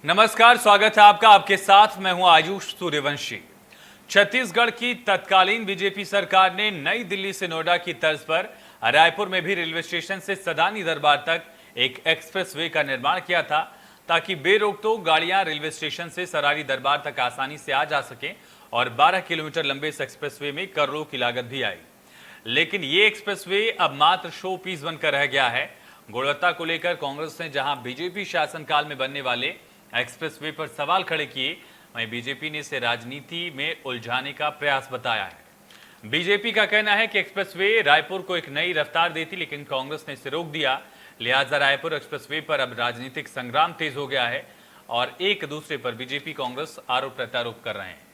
नमस्कार, स्वागत है आपका। आपके साथ मैं हूं आयुष सूर्यवंशी। छत्तीसगढ़ की तत्कालीन बीजेपी सरकार ने नई दिल्ली से नोएडा की तर्ज पर रायपुर में भी रेलवे स्टेशन से सदानी दरबार तक एक एक्सप्रेसवे का निर्माण किया था, ताकि बेरोक-टोक गाड़ियां रेलवे स्टेशन से सरारी दरबार तक आसानी से आ जा सकें। और 12 किलोमीटर लंबे इस एक्सप्रेसवे में करोड़ों की लागत भी आई। लेकिन ये एक्सप्रेसवे अब मात्र शो पीस बनकर रह गया है। गुणवत्ता को लेकर कांग्रेस ने जहां बीजेपी शासनकाल में बनने वाले एक्सप्रेसवे पर सवाल खड़े किए, वहीं बीजेपी ने इसे राजनीति में उलझाने का प्रयास बताया है। बीजेपी का कहना है कि एक्सप्रेसवे रायपुर को एक नई रफ्तार देती, लेकिन कांग्रेस ने इसे रोक दिया। लिहाजा रायपुर एक्सप्रेसवे पर अब राजनीतिक संग्राम तेज हो गया है और एक दूसरे पर बीजेपी कांग्रेस आरोप प्रत्यारोप कर रहे हैं।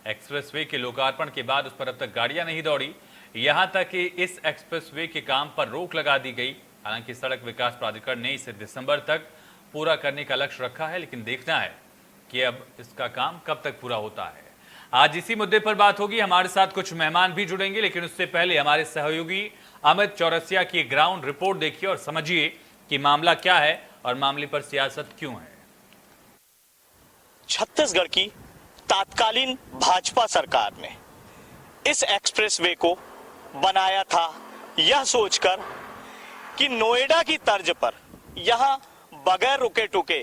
एक्सप्रेसवे के लोकार्पण के बाद उस पर अब तक गाड़ियां नहीं दौड़ी। यहां तक कि इस एक्सप्रेसवे के काम पर रोक लगा दी गई। हालांकि सड़क विकास प्राधिकरण ने इसे दिसंबर तक पूरा करने का लक्ष्य रखा है, लेकिन देखना है कि अब इसका काम कब तक पूरा होता है। आज इसी मुद्दे पर बात होगी। हमारे साथ कुछ मेहमान भी जुड़ेंगे, लेकिन उससे पहले हमारे सहयोगी अमित चौरसिया की ग्राउंड रिपोर्ट देखिए और समझिए कि मामला क्या है और मामले पर सियासत क्यों है। छत्तीसगढ़ की तत्कालीन भाजपा सरकार ने इस एक्सप्रेसवे को बनाया था यह सोचकर कि नोएडा की तर्ज पर यहां बगैर रुके टुके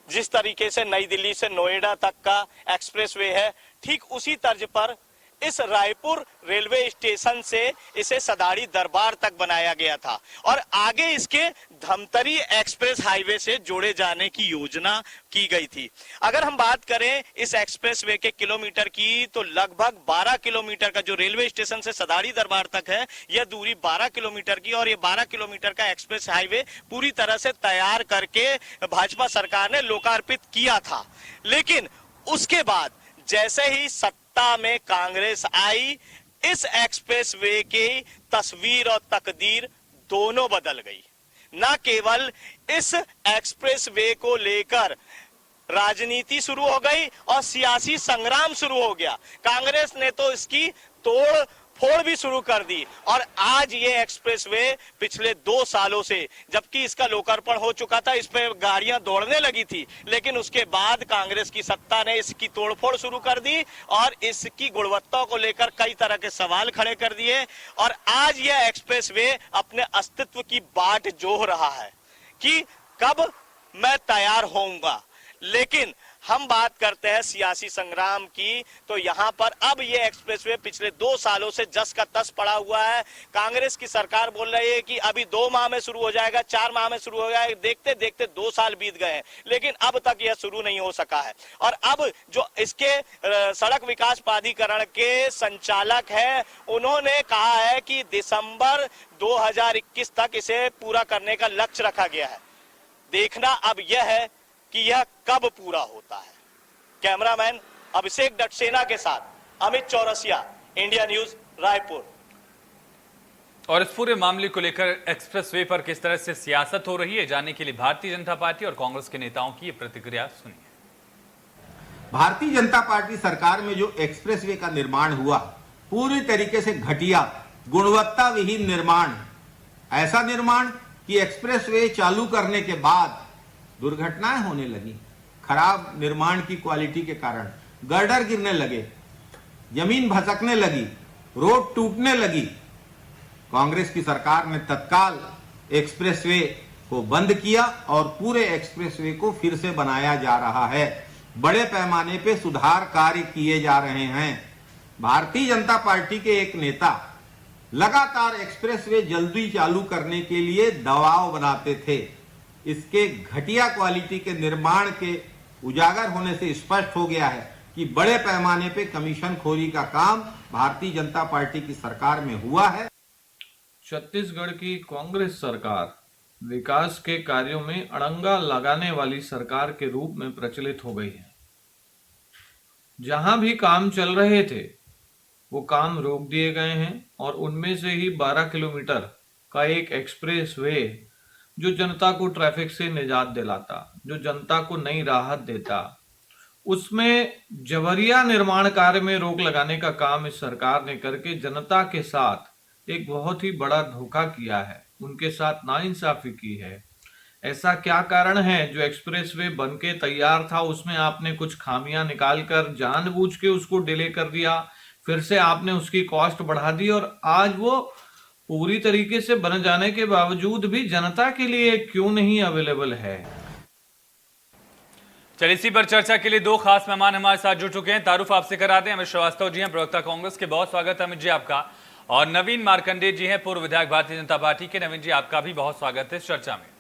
जिस तरीके से नई दिल्ली से नोएडा तक का एक्सप्रेसवे है, ठीक उसी तर्ज पर इस रायपुर रेलवे स्टेशन से इसे सदाड़ी दरबार तक बनाया गया था और आगे इसके धमतरी एक्सप्रेस हाईवे से जोड़े जाने की योजना की गई थी। अगर हम बात करें इस एक्सप्रेसवे के किलोमीटर की, तो लगभग 12 किलोमीटर का जो रेलवे स्टेशन से सदाड़ी दरबार तक है, यह दूरी 12 किलोमीटर की और ये 12 किलोमीटर का एक्सप्रेस हाईवे पूरी तरह से तैयार करके भाजपा सरकार ने लोकार्पित किया था। लेकिन उसके बाद जैसे ही सत्ता में कांग्रेस आई, इस एक्सप्रेसवे की तस्वीर और तकदीर दोनों बदल गई। न केवल इस एक्सप्रेसवे को लेकर राजनीति शुरू हो गई और सियासी संग्राम शुरू हो गया। कांग्रेस ने तो इसकी तोड़ फोड़ भी शुरू कर दी और आज ये एक्सप्रेसवे पिछले 2 सालों से, जबकि इसका लोकार्पण हो चुका था, इस पे गाड़ियां दौड़ने लगी थी, लेकिन उसके बाद कांग्रेस की सत्ता ने इसकी तोड़फोड़ शुरू कर दी और इसकी गुणवत्ता को लेकर कई तरह के सवाल खड़े कर दिए। और आज यह एक्सप्रेसवे अपने अस्तित्व की बाट जोह रहा है कि कब मैं तैयार होऊंगा। लेकिन हम बात करते हैं सियासी संग्राम की, तो यहां पर अब ये एक्सप्रेसवे पिछले 2 सालों से जस का तस पड़ा हुआ है। कांग्रेस की सरकार बोल रही है कि अभी 2 माह में शुरू हो जाएगा, 4 माह में शुरू हो जाएगा। देखते देखते 2 साल बीत गए हैं, लेकिन अब तक यह शुरू नहीं हो सका है। और अब जो इसके सड़क विकास प्राधिकरण के संचालक है, उन्होंने कहा है कि दिसंबर 2021 तक इसे पूरा करने का लक्ष्य रखा गया है। देखना अब यह है कि यह कब पूरा होता है। कैमरामैन अभिषेक डटसेना के साथ अमित चौरसिया, इंडिया न्यूज, रायपुर। और इस पूरे मामले को लेकर एक्सप्रेसवे पर किस तरह से सियासत हो रही है, जानने के लिए भारतीय जनता पार्टी और कांग्रेस के नेताओं की प्रतिक्रिया सुनिए। भारतीय जनता पार्टी सरकार में जो एक्सप्रेसवे का निर्माण हुआ, पूरी तरीके से घटिया, गुणवत्ता विहीन निर्माण। ऐसा निर्माण कि एक्सप्रेसवे चालू करने के बाद दुर्घटनाएं होने लगी। खराब निर्माण की क्वालिटी के कारण गर्डर गिरने लगे, जमीन भसकने लगी, रोड टूटने लगी। कांग्रेस की सरकार ने तत्काल एक्सप्रेसवे को बंद किया और पूरे एक्सप्रेसवे को फिर से बनाया जा रहा है। बड़े पैमाने पे सुधार कार्य किए जा रहे हैं। भारतीय जनता पार्टी के एक नेता लगातार एक्सप्रेसवे जल्दी चालू करने के लिए दबाव बनाते थे। इसके घटिया क्वालिटी के निर्माण के उजागर होने से स्पष्ट हो गया है कि बड़े पैमाने पे कमीशन खोरी का काम भारतीय जनता पार्टी की सरकार में हुआ है। छत्तीसगढ़ की कांग्रेस सरकार विकास के कार्यों में अड़ंगा लगाने वाली सरकार के रूप में प्रचलित हो गई है। जहां भी काम चल रहे थे वो काम रोक दिए गए हैं और उनमें से ही 12 किलोमीटर का एक एक्सप्रेस वे जो जनता को ट्रैफिक से निजात दिलाता, जो जनता को नई राहत देता, उसमें जबरिया निर्माण कार्य में रोक लगाने का काम इस सरकार ने करके जनता के साथ एक बहुत ही बड़ा धोखा किया है, उनके साथ नाइंसाफी की है। ऐसा क्या कारण है जो एक्सप्रेसवे बन के तैयार था उसमें आपने कुछ खामियां निकालकर जानबूझ के उसको डिले कर दिया, फिर से आपने उसकी कॉस्ट बढ़ा दी और आज वो पूरी तरीके से बन जाने के बावजूद भी जनता के लिए क्यों नहीं अवेलेबल है? चलिए, इसी पर चर्चा के लिए दो खास मेहमान हमारे साथ जुड़ चुके हैं। तारुफ आपसे करा दें, अमित श्रीवास्तव जी हैं, प्रवक्ता कांग्रेस के। बहुत स्वागत है अमित जी आपका। और नवीन मार्कंडेय जी हैं, पूर्व विधायक भारतीय जनता पार्टी के। नवीन जी, आपका भी बहुत स्वागत है इस चर्चा में।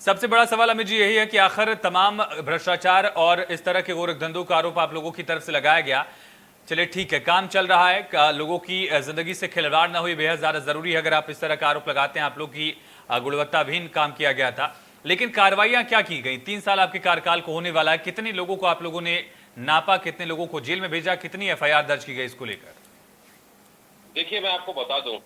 सबसे बड़ा सवाल अमित जी यही है कि आखिर तमाम भ्रष्टाचार और इस तरह के गोरखधंधों का आरोप आप लोगों की तरफ से लगाया गया। चलिए ठीक है, काम चल रहा है, लोगों की जिंदगी से खिलवाड़ ना हुई बेहद ज्यादा जरूरी है। अगर आप इस तरह का आरोप लगाते हैं, आप लोग की गुणवत्ताहीन काम किया गया था, लेकिन कार्रवाइयां क्या की गई? 3 साल आपके कार्यकाल को होने वाला है, कितने लोगों को आप लोगों ने नापा, कितने लोगों को जेल में भेजा, कितनी एफआईआर दर्ज की गई इसको लेकर? देखिए, मैं आपको बता दूं,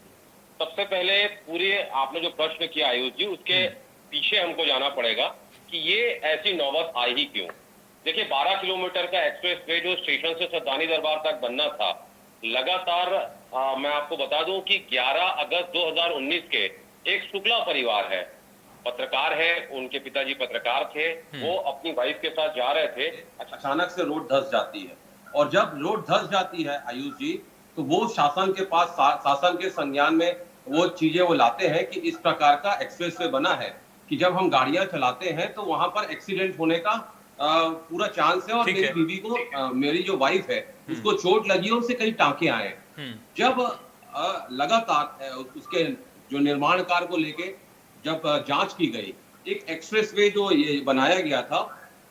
सबसे पहले पूरे आपने जो प्रश्न किया आयुष जी, उसके पीछे हमको जाना पड़ेगा कि ये ऐसी नौबत आई ही क्यों। देखिए, 12 किलोमीटर का एक्सप्रेस वे जो स्टेशन से सद्दानी दरबार तक बनना था, लगातार मैं आपको बता दूं कि 11 अगस्त 2019 के एक शुक्ला परिवार है, पत्रकार है, उनके पिताजी पत्रकार थे, वो अपनी वाइफ के साथ जा रहे थे, अचानक से रोड धंस जाती है। और जब रोड धंस जाती है आयुष जी, तो वो शासन के पास, शासन के संज्ञान में वो चीजें वो लाते हैं कि इस प्रकार का एक्सप्रेसवे बना है कि जब हम गाड़ियां चलाते हैं तो वहां पर एक्सीडेंट होने का पूरा चांस है। और मेरी बीवी को, मेरी जो वाइफ है, उसको चोट लगी और उसे कई टांके आए। जब लगातार उसके जो निर्माण कार्य को लेके जब जांच की गई, एक एक्सप्रेसवे जो ये बनाया गया था,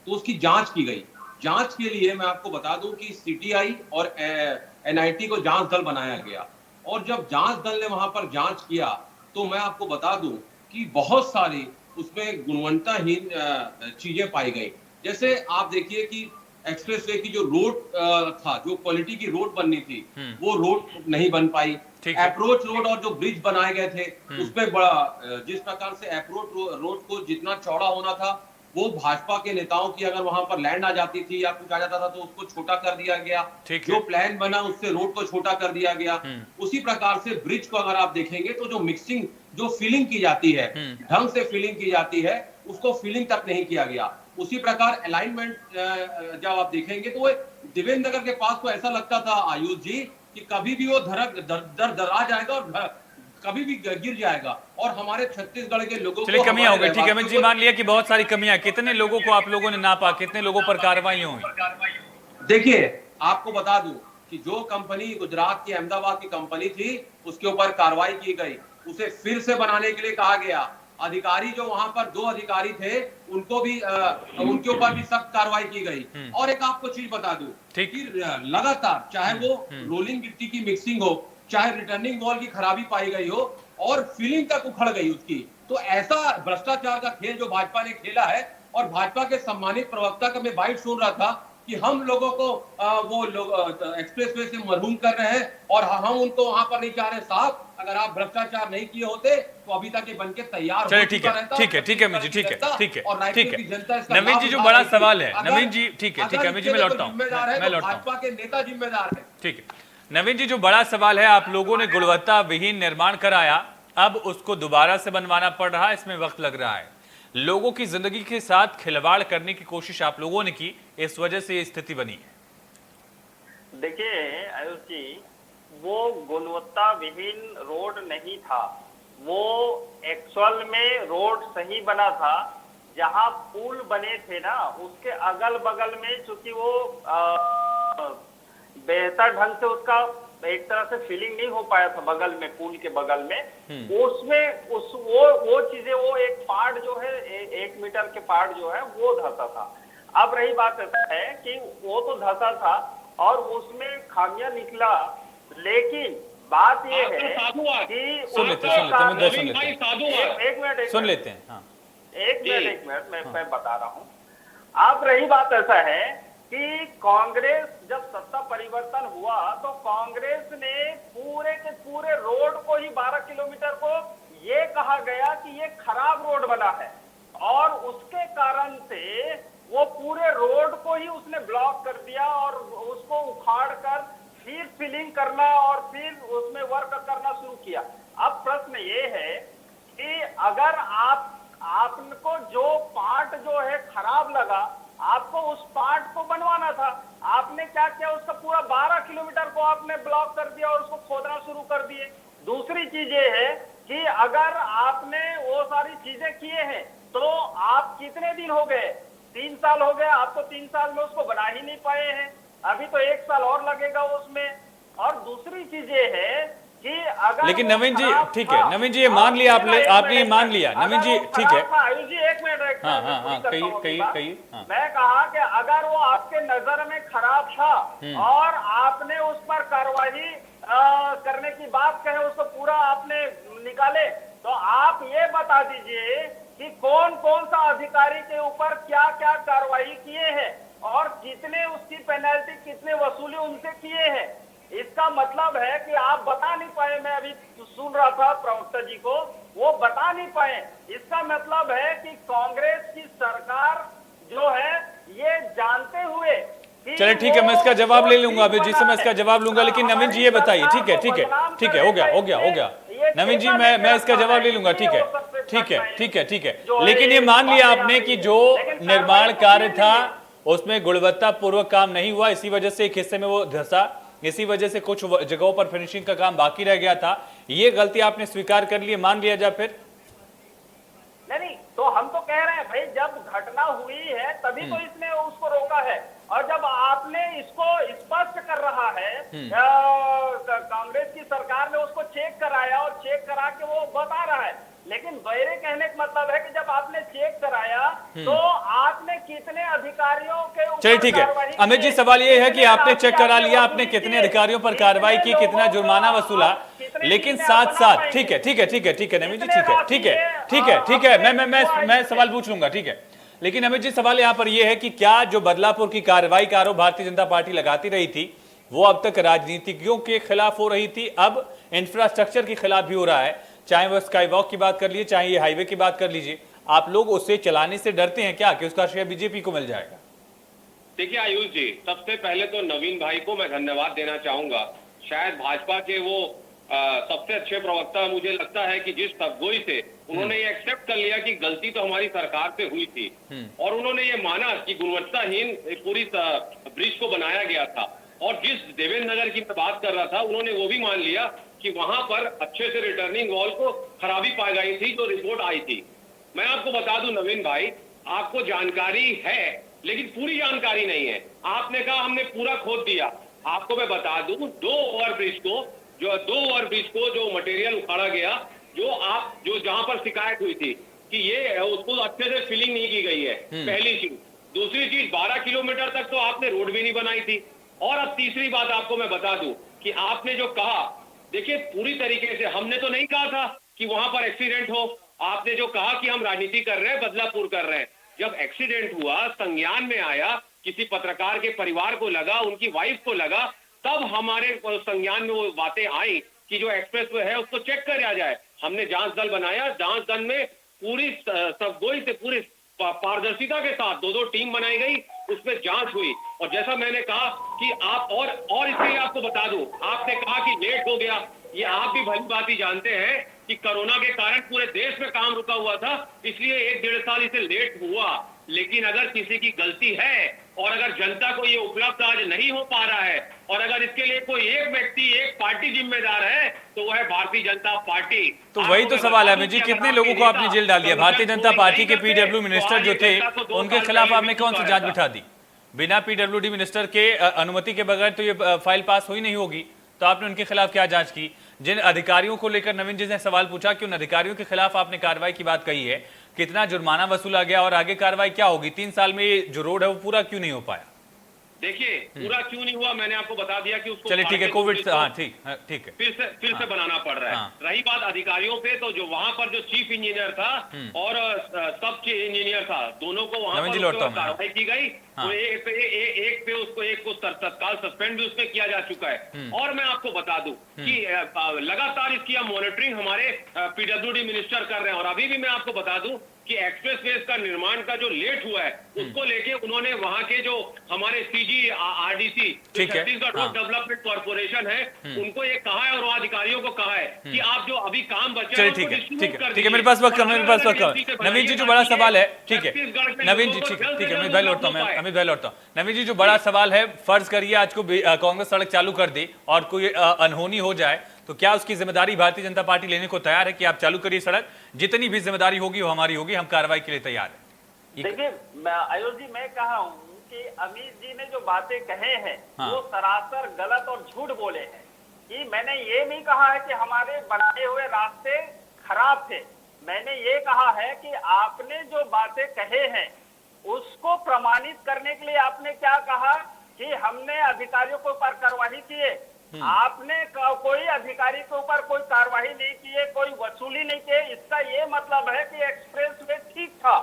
तो उसकी जांच की गई। जांच के लिए मैं आपको बता दूं कि सीटीआई और एनआईटी को जांच दल बनाया गया। और जब जांच दल ने वहां पर जांच किया, तो मैं आपको बता दूं कि बहुत सारी उसमें गुणवत्ताहीन चीजें पाई गई। जैसे आप देखिए कि एक्सप्रेसवे की जो रोड था, जो क्वालिटी की रोड बननी थी, वो रोड नहीं बन पाई। अप्रोच रोड और जो ब्रिज बनाए गए थे, उसमें बड़ा, जिस प्रकार से अप्रोच रोड को जितना चौड़ा होना था, वो भाजपा के नेताओं की अगर वहां पर लैंड आ जाती थी या कुछ आ जाता था तो उसको छोटा कर दिया गया। जो प्लान बना उससे रोड को छोटा कर दिया गया। उसी प्रकार से ब्रिज को अगर आप देखेंगे तो जो मिक्सिंग, जो फिलिंग की जाती है, ढंग से फिलिंग की जाती है, उसको फिलिंग तक नहीं किया गया। उसी प्रकार अलाइनमेंट जब आप देखेंगे तो देवेंद्र नगर के पास तो ऐसा लगता था आयुष जी कि कभी भी वो दरा जाएगा और कभी भी गिर जाएगा। और हमारे छत्तीसगढ़ के लोगों को कमियां हो गई। ठीक है अमित जी, मान लिया कि बहुत सारी कमियां, कितने लोगों को आप लोगों ने नापा, कितने लोगों पर कार्रवाई हुई? देखिए, आपको बता दूं कि जो कंपनी गुजरात की, अहमदाबाद की कंपनी थी, उसके ऊपर कार्रवाई की गई, उसे फिर से बनाने के लिए कहा गया। अधिकारी जो वहां पर 2 अधिकारी थे, उनको भी उनके ऊपर भी सख्त कार्रवाई की गई। और एक आपको चीज बता दूं कि लगातार, चाहे वो रोलिंग गिट्टी की मिक्सिंग हो, चाहे रिटर्निंग वॉल की खराबी पाई गई हो, और फीलिंग तक उखड़ गई उसकी, तो ऐसा भ्रष्टाचार का खेल जो भाजपा ने खेला है। और भाजपा के सम्मानित प्रवक्ता का मैं बाइट सुन रहा था कि हम लोगों को वो लोग एक्सप्रेसवे से मरहूम कर रहे हैं और हम उनको वहां पर नहीं चाह रहे। साहब, अगर आप भ्रष्टाचार नहीं किए होते तो अभी तक ये बनके तैयार हो चुका रहता। ठीक है अमित जी, ठीक है। नवीन जी, जो बड़ा सवाल है, नवीन जी, ठीक है अमित जी, मैं लौटता हूँ, भाजपा के नेता जिम्मेदार है। ठीक है नवीन जी, जो बड़ा सवाल है, आप लोगों ने गुणवत्ता विहीन निर्माण कराया, अब उसको दोबारा से बनवाना पड़ रहा है, इसमें वक्त लग रहा है, लोगों की जिंदगी के साथ खिलवाड़ करने की कोशिश आप लोगों ने की, इस वजह से ये स्थिति बनी है। देखिए आयुष जी, वो गुणवत्ता विहीन रोड नहीं था, वो एक्चुअल में रोड सही बना था। जहां पुल बने थे ना, उसके अगल बगल में चूंकि वो बेहतर ढंग से उसका एक तरह से फीलिंग नहीं हो पाया था, बगल में, पुल के बगल में, उसमें वो चीजें, वो एक पार्ट जो है, 1 मीटर के पार्ट जो है वो धंसा था। अब रही बात ऐसा है कि वो तो धंसा था और उसमें खामियां निकला, लेकिन बात ये है कि एक मिनट मैं बता रहा हूँ। अब रही बात ऐसा है कि कांग्रेस जब सत्ता परिवर्तन हुआ तो कांग्रेस ने पूरे के पूरे रोड को ही 12 किलोमीटर को ये कहा गया कि ये खराब रोड बना है, और उसके कारण से वो पूरे रोड को ही उसने ब्लॉक कर दिया और उसको उखाड़ कर फिर फिलिंग करना और फिर उसमें वर्क करना शुरू किया। अब प्रश्न ये है कि अगर आप आपको जो पार्ट जो है खराब लगा, आपको उस पार्ट को बनवाना था। आपने क्या किया, उसका पूरा 12 किलोमीटर को आपने ब्लॉक कर दिया और उसको खोदना शुरू कर दिए। दूसरी चीज ये है कि अगर आपने वो सारी चीजें किए हैं तो आप कितने दिन हो गए, 3 साल हो गए, आप तो 3 साल में उसको बना ही नहीं पाए हैं, अभी तो 1 साल और लगेगा उसमें। और दूसरी चीज ये है कि अगर लेकिन नवीन जी ठीक है, नवीन जी ये मान लिया आपने ये मान लिया, नवीन जी ठीक है। आयुष जी एक मिनट, हाँ कहिए। मैं कहा कि अगर वो आपके नजर में खराब था और आपने उस पर कार्रवाई करने की बात कहे, उसको पूरा आपने निकाले, तो आप ये बता दीजिए कि कौन कौन सा अधिकारी के ऊपर क्या क्या कार्रवाई किए हैं और कितने उसकी पेनल्टी, कितने वसूली उनसे किए हैं। इसका मतलब है कि आप बता नहीं पाए। मैं अभी सुन रहा था प्रवक्ता जी को, वो बता नहीं पाए। इसका मतलब है कि कांग्रेस की सरकार जो है ये जानते हुए, चलिए ठीक है, मैं इसका जवाब ले लूंगा अभी जिससे मैं इसका जवाब लूंगा, लेकिन नवीन जी ये बताइए, ठीक है, हो गया नवीन जी, मैं इसका जवाब ले लूंगा, ठीक है। लेकिन ये मान लिया आपने कि जो निर्माण कार्य था उसमें गुणवत्तापूर्वक काम नहीं हुआ, इसी वजह से एक हिस्से में वो धंसा, इसी वजह से कुछ जगहों पर फिनिशिंग का काम बाकी रह गया था। ये गलती आपने स्वीकार कर ली, मान लिया जाए फिर? नहीं, तो हम तो कह रहे हैं भाई, जब घटना हुई है तभी तो इसने उसको रोका है, और जब आपने इसको स्पष्ट कर रहा है, कांग्रेस की सरकार ने उसको चेक कराया और चेक करा के वो बता रहा है। लेकिन मेरे कहने का मतलब है कि जब आपने चेक कराया तो आपने कितने अधिकारियों के ऊपर, चलिए ठीक है अमित जी, सवाल ये है कि आपने चेक करा लिया, आपने कितने अधिकारियों पर कार्रवाई की, कितना जुर्माना वसूला, लेकिन साथ साथ ठीक है नवीन जी, ठीक है, मैं सवाल पूछ लूंगा, ठीक है। लेकिन अमित जी सवाल यहां पर यह है कि क्या जो बदलापुर की कार्रवाई का आरोप भारतीय जनता पार्टी लगाती रही थी वो अब तक राजनीतिज्ञों के खिलाफ हो रही थी, अब इंफ्रास्ट्रक्चर के खिलाफ भी हो रहा है, चाहे वह स्काई वॉक की बात कर लीजिए, चाहे ये हाईवे की बात कर लीजिए, आप लोग उसे चलाने से डरते हैं क्या कि उसका श्रेय बीजेपी को मिल जाएगा? देखिए आयुष जी, सबसे पहले तो नवीन भाई को मैं धन्यवाद देना चाहूंगा। शायद भाजपा के वो सबसे अच्छे प्रवक्ता मुझे लगता है कि जिस तबगोई से उन्होंने ये एक्सेप्ट कर लिया कि गलती तो हमारी सरकार से हुई थी, और उन्होंने ये माना कि गुणवत्ताहीन पूरी ब्रिज को बनाया गया था, और जिस देवेंद्र नगर की मैं बात कर रहा था उन्होंने वो भी मान लिया कि वहां पर अच्छे से रिटर्निंग वॉल को खराबी पाई गई थी जो रिपोर्ट आई थी। मैं आपको बता दूं नवीन भाई, आपको जानकारी है लेकिन पूरी जानकारी नहीं है। आपने कहा हमने पूरा खोद दिया, आपको मैं बता दूं दो ओवरब्रिज को जो मटेरियल उखाड़ा गया, जो जहां पर शिकायत हुई थी कि ये उसको अच्छे से फिलिंग नहीं की गई है, पहली चीज। दूसरी चीज 12 किलोमीटर तक तो आपने रोड भी नहीं बनाई थी। और अब तीसरी बात आपको मैं बता दूं कि आपने जो कहा, देखिए पूरी तरीके से हमने तो नहीं कहा था कि वहां पर एक्सीडेंट हो। आपने जो कहा कि हम राजनीति कर रहे हैं, बदलापुर कर रहे हैं, जब एक्सीडेंट हुआ, संज्ञान में आया, किसी पत्रकार के परिवार को लगा, उनकी वाइफ को लगा, तब हमारे संज्ञान में वो बातें आई कि जो एक्सप्रेसवे है उसको चेक किया जाए। हमने जांच दल बनाया, जांच दल में पूरी सबगोई से पूरी पारदर्शिता के साथ दो टीम बनाई गई, उसमें जांच हुई। और जैसा मैंने कहा कि आप और इसके लिए आपको बता दूं, आपने कहा कि लेट हो गया, ये आप भी भली बात ही जानते हैं कि कोरोना के कारण पूरे देश में काम रुका हुआ था, इसलिए 1-1.5 साल इसे लेट हुआ। लेकिन अगर किसी की गलती है और अगर जनता को ये उपलब्ध आज नहीं हो पा रहा है और अगर इसके लिए कोई एक व्यक्ति, एक पार्टी जिम्मेदार है तो वह है भारतीय जनता पार्टी। तो वही तो सवाल है अमित जी, कितने लोगों को आपने जेल डाल दिया? भारतीय जनता पार्टी के पीडब्ल्यू मिनिस्टर जो थे उनके खिलाफ आपने कौन सी जांच बिठा दी? बिना पीडब्ल्यूडी मिनिस्टर के अनुमति के बगैर तो ये फाइल पास हुई नहीं होगी, तो आपने उनके खिलाफ क्या जांच की? जिन अधिकारियों को लेकर नवीन जी ने सवाल पूछा कि उन अधिकारियों के खिलाफ आपने कार्रवाई की बात कही है, कितना जुर्माना वसूला गया और आगे कार्रवाई क्या होगी? 3 साल में ये जो रोड है वो पूरा क्यों नहीं हो पाया? देखिए पूरा क्यों नहीं हुआ, मैंने आपको बता दिया कि उसको चलिए ठीक है, कोविड से, हाँ ठीक है, फिर से बनाना पड़ रहा है। रही बात अधिकारियों पे, तो जो वहां पर जो चीफ इंजीनियर था और सब इंजीनियर था, दोनों को वहां पर कार्रवाई की गई। तो एक को तत्काल सस्पेंड भी उसमें किया जा चुका है। और मैं आपको बता दूं कि लगातार इसकी मॉनिटरिंग हमारे पीडब्ल्यूडी मिनिस्टर कर रहे हैं। और अभी भी मैं आपको बता दूं कि एक्सप्रेसवे का निर्माण का जो लेट हुआ है उसको लेके उन्होंने वहां के जो हमारे सीजी आरडीसी ठीक है, छत्तीसगढ़ रोड डेवलपमेंट कॉर्पोरेशन है उनको ये कहा है और अधिकारियों को कहा है कि आप जो अभी काम बचे चलिए हैं ठीक उसको है, distribute ठीक है, कर ठीक है, दीजिए। मेरे पास वक्त और कम है, मेरे पास वक्त अलग-अलग कम। एजेंसी से नवीन जी जो बनाइए बड़ा ताकि सवाल है, ठीक है, छत्तीसगढ़ के नवीन जी लोगों को ठीक है, जल्द ठीक से है, जल्द अमित भाई लौटता हूँ, लाभ हो मैं पाए। अमित भाई लौटता हूँ। नवीन जी जो बड़ा सवाल है, फर्ज करिए आज को कांग्रेस सड़क चालू कर दी और कोई अनहोनी हो जाए तो क्या उसकी जिम्मेदारी भारतीय जनता पार्टी लेने को तैयार है कि आप चालू करिए सड़क, जितनी भी जिम्मेदारी होगी वो हमारी होगी, हम कार्रवाई के लिए तैयार है। देखिए आयुष जी, मैं कहा हूँ कि अमित जी ने जो बातें कहे हैं हाँ। वो सरासर गलत और झूठ बोले हैं। कि मैंने ये नहीं कहा है कि हमारे बनाए हुए रास्ते खराब थे, मैंने ये कहा है कि आपने जो बातें कहे हैं उसको प्रमाणित करने के लिए आपने क्या कहा कि हमने अधिकारियों के ऊपर कार्रवाई किए। आपने कोई अधिकारी के ऊपर कोई कार्रवाई नहीं की है, कोई वसूली नहीं की है। इसका ये मतलब है कि एक्सप्रेसवे ठीक था।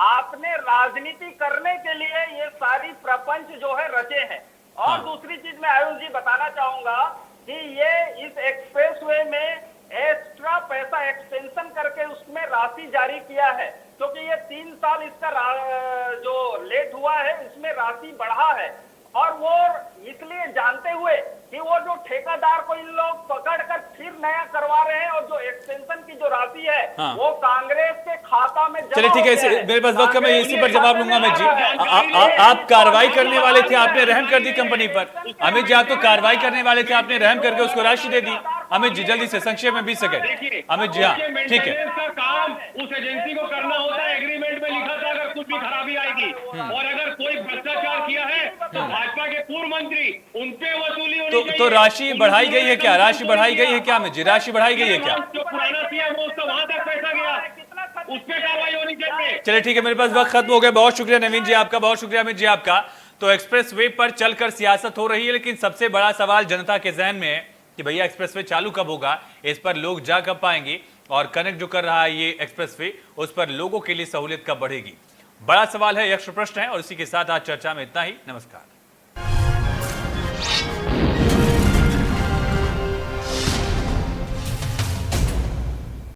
आपने राजनीति करने के लिए ये सारी प्रपंच जो है रचे हैं। और हाँ। दूसरी चीज मैं आयुष जी बताना चाहूंगा कि ये इस एक्सप्रेसवे में एक्स्ट्रा पैसा एक्सटेंशन करके उसमें राशि जारी किया है, क्योंकि ये 3 साल इसका जो लेट हुआ है इसमें राशि बढ़ा है। और वो इसलिए जानते हुए कि वो जो ठेकेदार को इन लोग पकड़कर फिर नया करवा रहे हैं और जो एक्सटेंशन की जो राशि है हाँ। वो कांग्रेस के खाता में जमा चलिए ठीक हो है, गया है। मेरे पास वक्त कम है, इसी पर जवाब लूंगा मैं जी। कांग्रेस आप कार्रवाई करने वाले थे, आपने रहम कर दी कंपनी पर। अमित जी आप तो कार्रवाई करने वाले थे, आपने रहम करके उसको राशि दे दी। अमित जी जल्दी से संक्षेप में 20 सेकंड। अमित जी हाँ ठीक है, मेंटेनेंस का काम उस एजेंसी को करना होता है। एग्रीमेंट में लिखा था अगर कुछ भी खराबी आएगी और अगर कोई भ्रष्टाचार किया है तो भाजपा के पूर्व मंत्री उन पे वसूली होनी चाहिए। तो राशि बढ़ाई गई है क्या? राशि बढ़ाई गई है क्या अमित जी? राशि बढ़ाई गई है क्या? जो पुराना सीएम है उसका वहां तक पैसा गया, उस पे कार्रवाई होनी चाहिए। चलिए ठीक है, मेरे पास वक्त खत्म हो गया। बहुत शुक्रिया नवीन जी आपका, बहुत शुक्रिया अमित जी आपका। तो एक्सप्रेसवे पर चलकर सियासत हो रही है, लेकिन सबसे बड़ा सवाल जनता के जहन में है कि भैया एक्सप्रेसवे चालू कब होगा, इस पर लोग जा कब पाएंगे और कनेक्ट जो कर रहा है ये एक्सप्रेसवे उस पर लोगों के लिए सहूलियत कब बढ़ेगी। बड़ा सवाल है, यक्ष प्रश्न है। और इसी के साथ आज चर्चा में इतना ही। नमस्कार।